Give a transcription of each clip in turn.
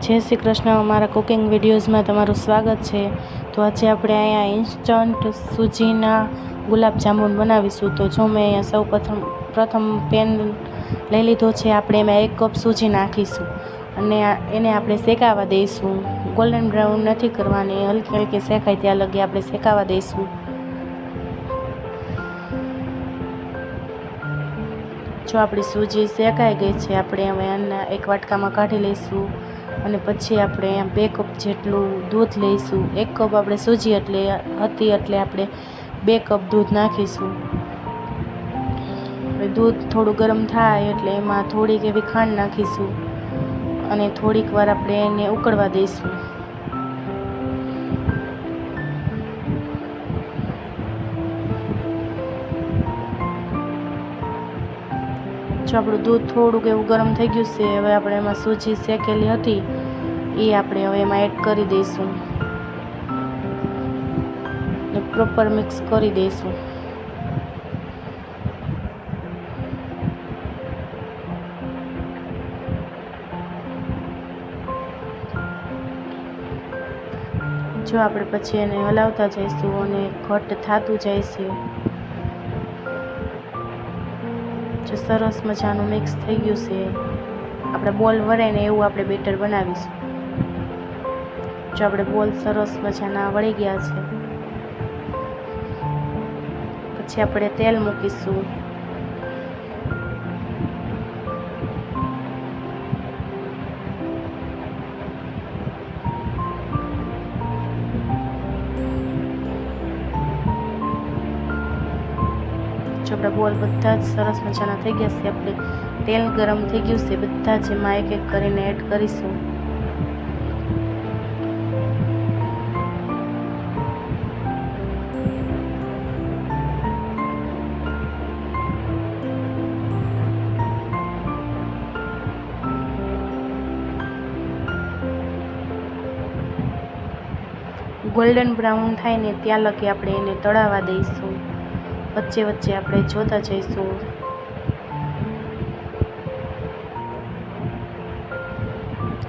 જય શ્રી કૃષ્ણ. અમારા કુકિંગ વિડીયોઝમાં તમારું સ્વાગત છે. તો આજે આપણે અહીંયા ઇન્સ્ટન્ટ સૂજીના ગુલાબજાંબુ બનાવીશું. તો જો મેં અહીંયા સૌ પ્રથમ પેન લઈ લીધો છે. આપણે એમાં 1 કપ સૂજી નાખીશું અને એને આપણે શેકાવા દઈશું. ગોલ્ડન બ્રાઉન નથી કરવાની, હલકી હલકી શેકાય ત્યાં લગી આપણે શેકાવા દઈશું. જો આપણી સૂજી શેકાઈ ગઈ છે, આપણે હવે આને એક વાટકામાં કાઢી લઈશું અને પછી આપણે અહીંયા 2 કપ જેટલું દૂધ લઈશું. 1 કપ આપણે સૂજી હતી એટલે આપણે 2 કપ દૂધ નાખીશું. દૂધ થોડું ગરમ થાય એટલે એમાં થોડીક એવી ખાંડ નાખીશું અને થોડીક વાર આપણે એને ઉકળવા દઈશું. જો આપણું દૂધ થોડુંક એવું ગરમ થઈ ગયું છે, હવે આપણે એમાં સૂજી શેકેલી હતી એ આપણે હવે એમાં એડ કરી દઈશું ને પ્રોપર મિક્સ કરી દઈશું. જો આપણે પછી એને હલાવતા જઈશું અને ઘટ થતું જાય છે. જો સરસ મજાનું મિક્સ થઈ ગયું છે, આપણે બોલ વળે ને એવું આપણે બેટર બનાવીશું. જો આપણે બોલ સરસ મજાના વળી ગયા છે, પછી આપણે તેલ મૂકીશું. જો આપણા બોલ બધા જ સરસ મજાના થઈ ગયા છે. આપણે તેલ ગરમ થઈ ગયું છે, બધા જ એમાં એક એક કરીને એડ કરીશું. ગોલ્ડન બ્રાઉન થાય ને ત્યાં લગી આપણે એને તળાવવા દઈશું. વચ્ચે વચ્ચે આપણે જોતા જઈશું.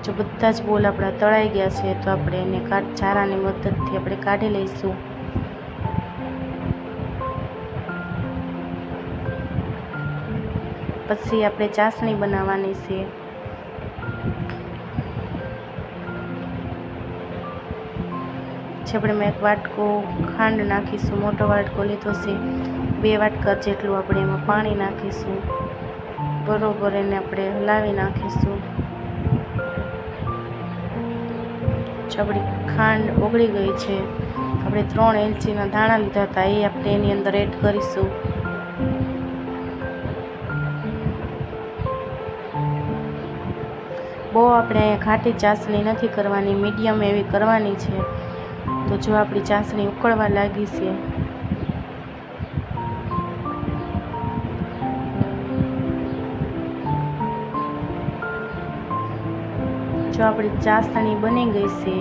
જો બધા જ બોલ આપણા તળાઈ ગયા છે તો આપણે એને ચારાની મદદથી આપણે કાઢી લઈશું. પછી આપણે ચાસણી બનાવવાની છે. આપણે એક વાટકો ખાંડ નાખીશું. મોટો વાટકો લીધો છે, 2 વાટકા જેટલું આપણે એમાં પાણી નાખીશું. બરોબર એને આપણે હલાવી નાખીશું. જો આપણી ખાંડ ઓગળી ગઈ છે, આપણે 3 એલચીના દાણા લીધા હતા એ આપણે એની અંદર એડ કરીશું. બહુ આપણે અહીંયા ઘાટી ચાસણી નથી કરવાની, મીડિયમ એવી કરવાની છે. તો જો આપણી ચાસણી ઉકળવા લાગી છે, જો આપણી ચાસણી બની ગઈ છે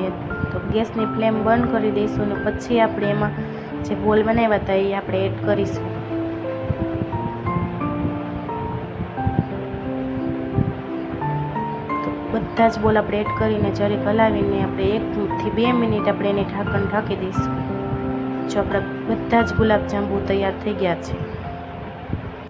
તો ગેસની ફ્લેમ બંધ કરી દઈશું અને પછી આપણે એમાં જે બોલ બનાવ્યા હતા એ આપણે એડ કરીશું. બધા જ બોલ આપણે એડ કરીને જરીક હલાવીને આપણે 1 થી 2 મિનિટ આપણે એને ઢાંકણ ઢાંકી દઈશું. જો આપણા બધા જ ગુલાબજાંબુ તૈયાર થઈ ગયા છે.